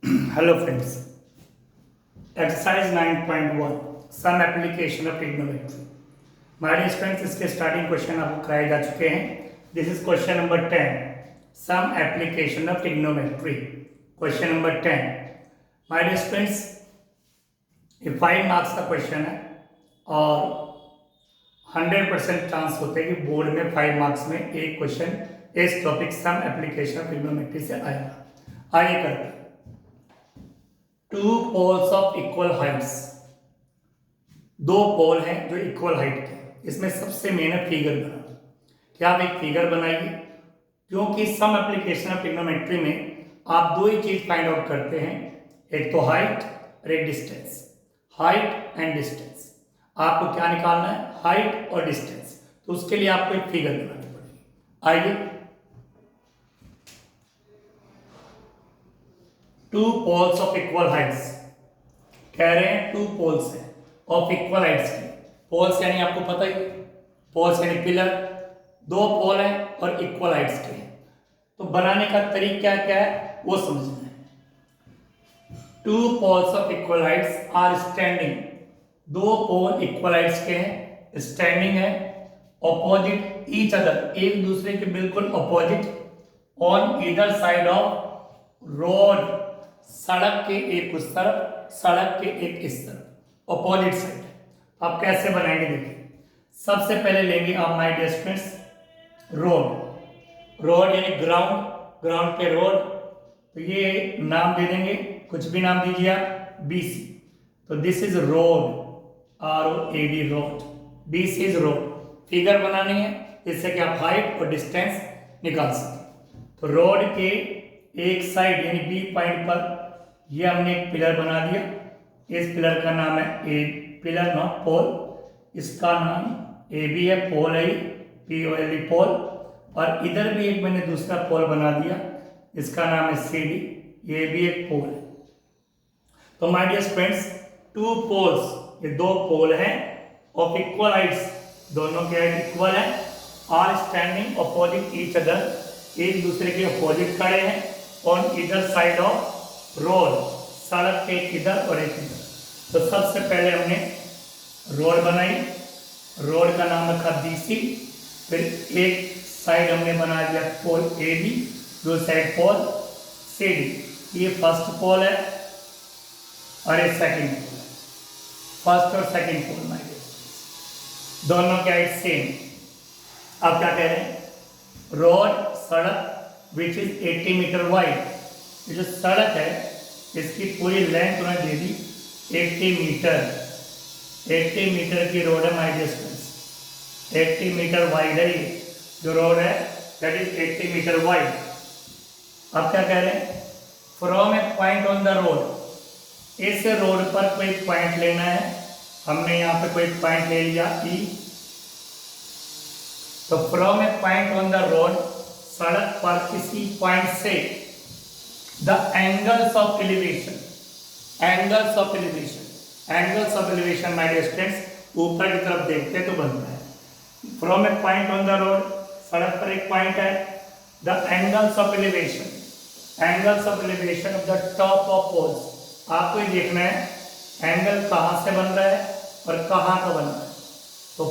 Hello friends, exercise 9.1 some application of trigonometry. My dear students, इसके starting question आपको कराए जा चुके हैं। This is question number 10, some application of trigonometry. Question number 10, my dear students, ये 5 marks का question है और 100% चांस होते हैं कि बोर्ड में 5 मार्क्स में एक क्वेश्चन इस topic some application of trigonometry से आएगा। आइए करते हैं। Two poles of equal heights, दो पोल हैं जो इक्वल हाइट के। इसमें सबसे मेन है फिगर बनाना। क्या आप एक फिगर बनाइए, क्योंकि सम एप्लीकेशन ऑफ ट्रिग्नोमेट्री में आप दो ही चीज फाइंड आउट करते हैं, एक तो हाइट और एक डिस्टेंस। हाइट एंड डिस्टेंस आपको क्या निकालना है, हाइट और डिस्टेंस। तो उसके लिए आपको एक फिगर बनानी पड़ेगी। आइए, two poles of equal heights कह रहे हैं, टू पोल्स हैं ऑफ इक्वल हाइट्स के। पोल्स यानी आपको पता ही, पोल्स यानी पिलर। दो पोल हैं और इक्वल हाइट्स के हैं, तो बनाने का तरीका क्या है वो समझना है। Two poles of equal heights are standing, दो पोल इक्वल हाइट्स के हैं, स्टैंडिंग है, ऑपोजिट ईच अदर, एक दूसरे के बिल्कुल opposite, on either side of road, सड़क के एक उस तरफ, सड़क के एक इस तरफ, ऑपोजिट साइड। आप कैसे बनाएंगे देखिए। सबसे पहले लेंगे आप my dear students road. Road यानी ग्राउंड, ग्राउंड पे रोड, तो ये नाम दे देंगे, कुछ भी नाम दीजिए आप, BC। तो this is road, ROAD road, BC is road. Figure बनानी है जिससे कि आप हाइट और डिस्टेंस निकाल सकें। तो रोड के एक साइड यानी B पॉइंट पर ये हमने एक पिलर बना दिया। इस पिलर का नाम है ए, पिलर नॉट पोल, इसका नाम AB है, पोल है POL पोल। और इधर भी एक मैंने दूसरा पोल बना दिया, इसका नाम है CD, ये भी एक पोल है। तो my dear friends, two poles, ये दो पोल हैं ऑफ इक्वल हाइट्स, दोनों के हाइट इक्वल है, are standing opposite each other, एक दूसरे के अपोजिट खड़े हैं, ऑन इधर साइड ऑफ रोड, सड़क के एक इधर और एक इधर। तो सबसे पहले हमने रोड बनाई, रोड का नाम रखा BC, फिर एक साइड हमने बना दिया पोल AB, दो साइड पोल CD। ये फर्स्ट पोल है और ये सेकंड पोल है, फर्स्ट और सेकंड पोल माय डियर, दोनों के हाइट सेम। अब क्या कह रहे हैं, रोड सड़क विच इज 80 मीटर वाइड, ये जो सड़क है इसकी पूरी लेंथ उन्होंने दे दी 80 मीटर। 80 मीटर की रोड है my dear students, 80 metre wide है ये जो रोड है, दैट इज 80 मीटर वाइड। अब क्या कह रहे हैं, from a point on the road, इस रोड पर कोई पॉइंट लेना है। हमने यहाँ पे कोई पॉइंट ले लिया E, तो from a point on the road, सड़क पर किसी पॉइंट से, the angles of elevation, angles of elevation, angles of elevation my dear students ऊपर की तरफ देखते तो बनता है। From a point on the road, सड़क पर एक पॉइंट है, the angles of elevation, angles of elevation of the top of poles, आपको ये देखना है एंगल कहाँ से बन रहा है और कहाँ का बन रहा है। तो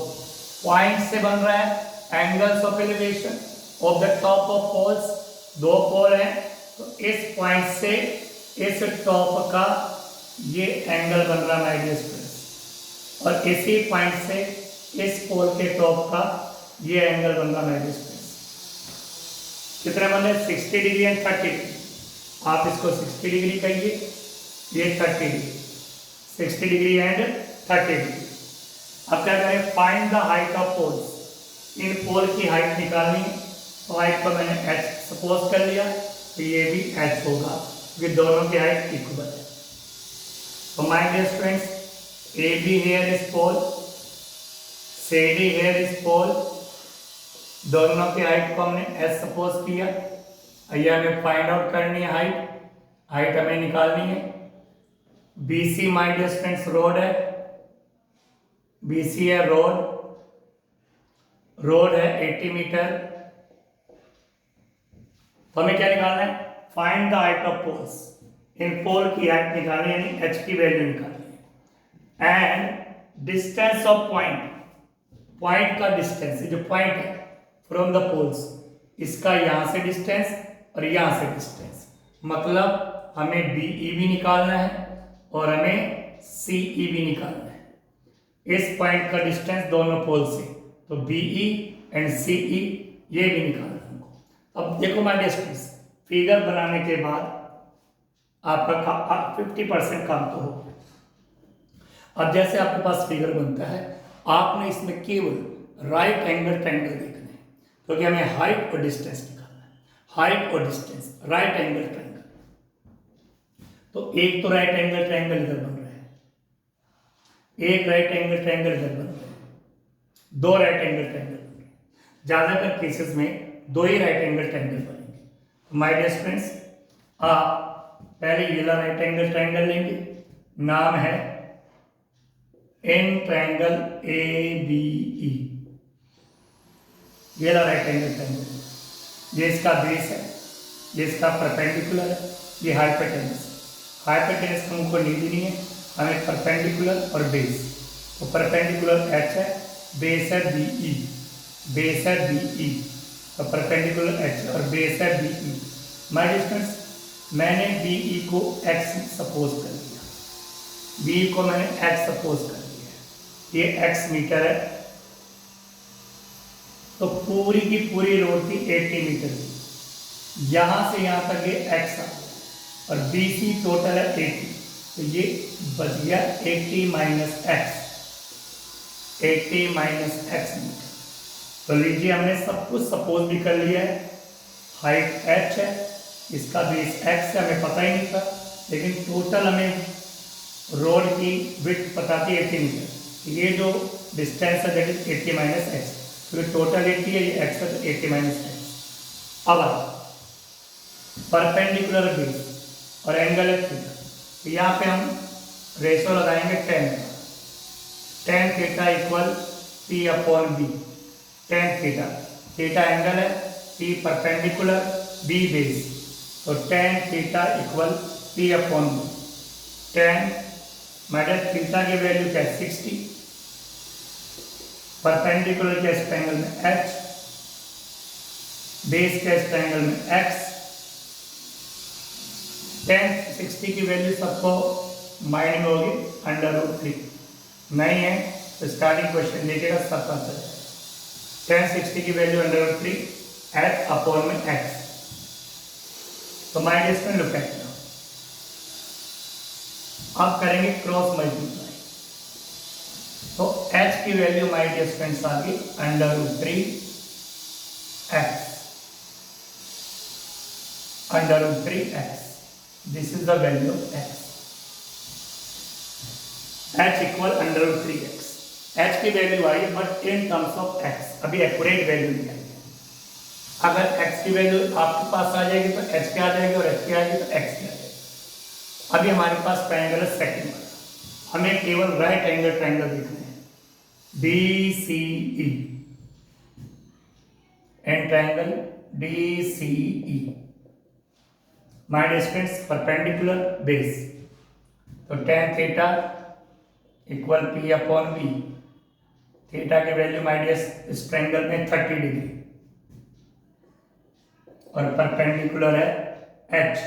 पॉइंट से बन रहा है angles of elevation of the top of poles, दो पोल हैं, तो इस पॉइंट से इस टॉप का ये एंगल बन रहा है माय डियर स्टूडेंट्स, और इसी पॉइंट से इस पोल के टॉप का ये एंगल बन रहा है माय डियर स्टूडेंट्स। कितने बन रहे, 60 डिग्री एंड 30 डिग्री। आप इसको 60 डिग्री कहिए, ये 30 डिग्री, 60 डिग्री एंड 30 डिग्री। अब क्या करें, find the height of poles, इन पोल की हाइट निकालनी। तो हाइट को मैंने h सपोज कर लिया, तो ये भी h होगा क्योंकि दोनों की हाइट इक्वल है। तो my dear students, AB here is pole, CD here is pole, दोनों की हाइट को हमने h सपोज किया। ये हमें फाइंड आउट करनी है हाइट, हाइट हमें निकालनी है। BC my dear students road है, BC है रोड, रोड है 80 मीटर। तो हमें क्या निकालना है, find the height of poles, इन पोल की हाइट निकालनी यानी h की वैल्यू निकालनी है। And distance of point, point का डिस्टेंस, जो पॉइंट है फ्रॉम द पोल्स, इसका यहां से डिस्टेंस और यहां से डिस्टेंस, मतलब हमें DE भी निकालना है और हमें CE भी निकालना है। इस पॉइंट का डिस्टेंस दोनों पोल से, तो BE एंड CE ये भी निकालना है हमको। अब देखो माय डियर स्टूडेंट्स, फिगर बनाने के बाद आपका 50% काम तो हो। अब जैसे आपके पास फिगर बनता है, आपने इसमें केवल राइट एंगल ट्रायंगल देखना है, क्योंकि हमें हाइट और डिस्टेंस निकालना है। हाइट और डिस्टेंस, राइट एंगल ट्रायंगल। तो एक तो राइट एंगल ट्रायंगल इधर बन रहा है, एक राइट एंगल ट्रायंगल इधर बन रहा है, दो राइट एंगल ट्रायंगल बन रहे हैं। ज्यादातर केसेस में दो ही राइट एंगल ट्रायंगल बनेंगे। तो माय डियर फ्रेंड्स, आप पहले ये वाला राइट एंगल ट्रायंगल लेंगे, नाम है एन ट्रायंगल ABE। ये वाला राइट एंगल ट्रायंगल, ये इसका बेस है, ये इसका परपेंडिकुलर है, ये हाइपोटेनस। हाइपोटेनस हमको नीड नहीं है, हमें परपेंडिकुलर और बेस। तो परपेंडिकुलर H है, बेस है BE, बेस है BE, तो परपेंडिकुलर H और बेस है BE। माय डिस्टेंस, मैंने BE को x सपोज कर लिया, BE को मैंने x सपोज कर लिया, ये x मीटर है, तो पूरी की पूरी रोड की 80 मीटर की, यहां से यहां तक ये x आ, और BC टोटल है 80, तो ये बच गया 80 minus x, 80 minus x metre. तो लीजिए हमने सब कुछ सपोज भी कर लिया है। हाइट h है, इसका बेस x है, हमें पता ही नहीं था, लेकिन टोटल हमें रोड की विड्थ पता थी 80 मीटर। ये जो डिस्टेंस है दैट इज 80 माइनस x, तो टोटल 80 है, ये x है, तो 80 माइनस x। अब परपेंडिकुलर बेस और एंगल है थीटा, तो यहाँ पे हम रेशो लगाएंगे tan theta equal P/B। tan theta, theta angle है, P परपेंडिकुलर, B बेस, तो tan theta equal P/B। tan minus theta की वैल्यू क्या है 60, परपेंडिकुलर के ट्रायंगल में H, बेस के ट्रायंगल में X। tan 60 की वैल्यू सबको माइंड में होगी √3, नहीं है तो स्टार्टिंग क्वेश्चन देखिएगा सब पता चलेगा। tan 60 की वैल्यू √3 H अपॉन में X। तो माइंड इसमें लुक एट, अब करेंगे क्रॉस मल्टीप्लाई, तो H की वैल्यू माय डियर फ्रेंड्स आ गई √3 X, √3 X। This is the value of x, h equal √3 x। h की value I, but in terms of x, अभी एक्यूरेट वैल्यू नहीं आई है। अगर x की वैल्यू आपके पास आ जाएगी तो h पे आ जाएगी, और h पे आ जाएगी तो x पे आ जाएगी। अभी हमारे पास ट्रायंगल है सेकंड वाला, हमें केवल राइट एंगल ट्रायंगल देखना है, DCE, and triangle DCE। My dear friends, perpendicular base, तो tan theta equal P/B। Theta की वैल्यू माय डियर इस ट्रायंगल में 30 डिग्री, और परपेंडिकुलर है H,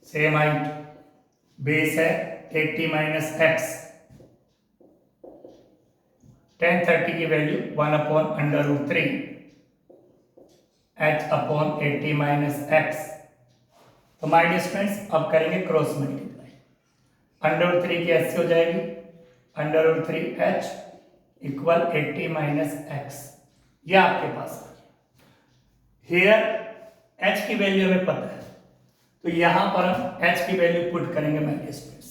सेम हाइट, बेस है 80 माइनस x। tan 30 की value 1/√3 H upon 80 minus x। तो my dear friends, अब करेंगे क्रॉस मल्टीप्लाई, √3 की ऐसे हो जाएगी √3 H इक्वल 80 माइनस x, यह आपके पास आ गया। हियर H की वैल्यू हमें पता है, तो यहां पर हम H की वैल्यू पुट करेंगे माय डियर फ्रेंड्स।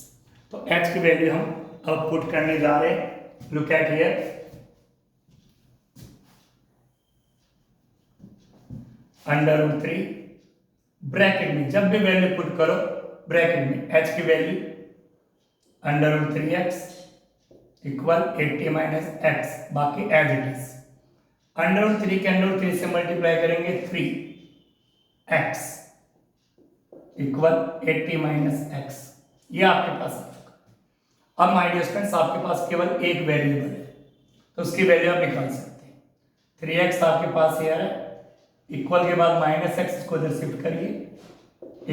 तो H की वैल्यू हम अब पुट करने जा रहे हैं, लुक एट हियर, √3 ब्रैकेट में, जब भी वैल्यू पुट करो ब्रैकेट में H की value √3x equal 80 minus x, बाकी एज इट इज। √3 के √3 से मल्टीप्लाई करेंगे 3x, इक्वल 80 माइनस एक्स, ये आपके पास आ चुका। अब माय डियर स्टूडेंट्स आपके पास केवल एक वेरिएबल है, तो उसकी वैल्यू आप निकाल सकते हैं। 3x आपके पास ये है, इक्वल के बाद माइनस एक्स, इसको इधर शिफ्ट करिए,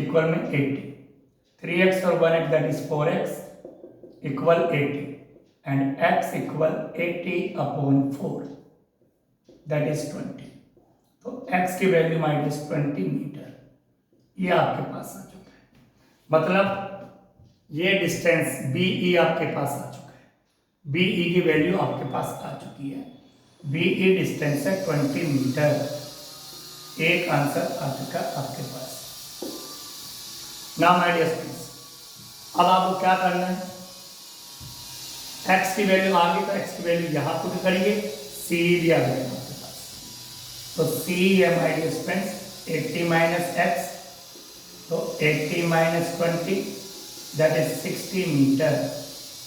इक्वल में 80, 3x और 1x that is 4x equal 80 and x equal 80 upon 4 that is 20। तो x की वैल्यू माइनस 20 मीटर, ये आपके पास आ चुका है। मतलब ये डिस्टेंस BE आपके पास आ चुका है, BE की वैल्यू आपके पास आ चुकी है। BE डिस्टेंस है 20 मीटर, एक आंसर आ चुका आपके पास। नाउ माय डियर स्टूडेंट्स, अब आपको क्या करना है, x की वैल्यू आ गई तो x की वैल्यू यहां पुट करिए, c दिया गया है आपके पास, तो c है my dear students 80 minus x, तो 80 माइनस 20 दैट इज 60 मीटर।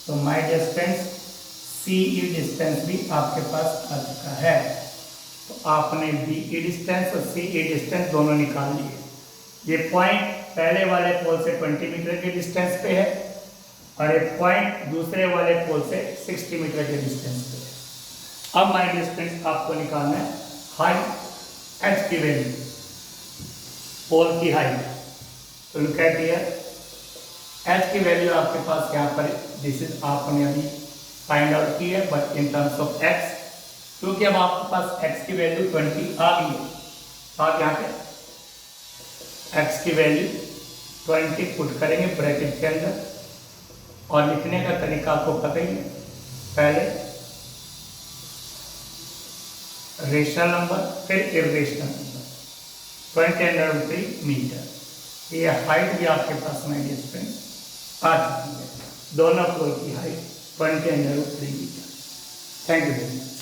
तो my dear students CE distance भी आपके पास आ चुका है। तो आपने BE डिस्टेंस और CE डिस्टेंस दोनों निकाल लिए। ये पॉइंट पहले वाले पोल से 20 मीटर के डिस्टेंस पे है और ये पॉइंट दूसरे वाले पोल से 60 मीटर के डिस्टेंस पे है। अब माय डियर स्टूडेंट्स आपको निकालना है हाइट h की वैल्यू, पोल की हाइट। तो लुक एट हियर, h की वैल्यू आपके पास यहाँ पर दिस इज आपने अभी फाइंड आउट की है, but in terms of x, क्योंकि अब आपके पास x की वैल्यू 20 आ गई है, तो आप यहाँ पे x की वैल्यू 20 पुट करेंगे ब्रैकेट के अंदर, और लिखने का तरीका आपको पता ही है, पहले रेशनल नंबर फिर इरेशनल नंबर, 20√3 मीटर। ये हाइट भी आपके पास माय डियर फ्रेंड्स आ चुकी है, दोनों फ्लोर की height 20√3 metre. Thank you very much.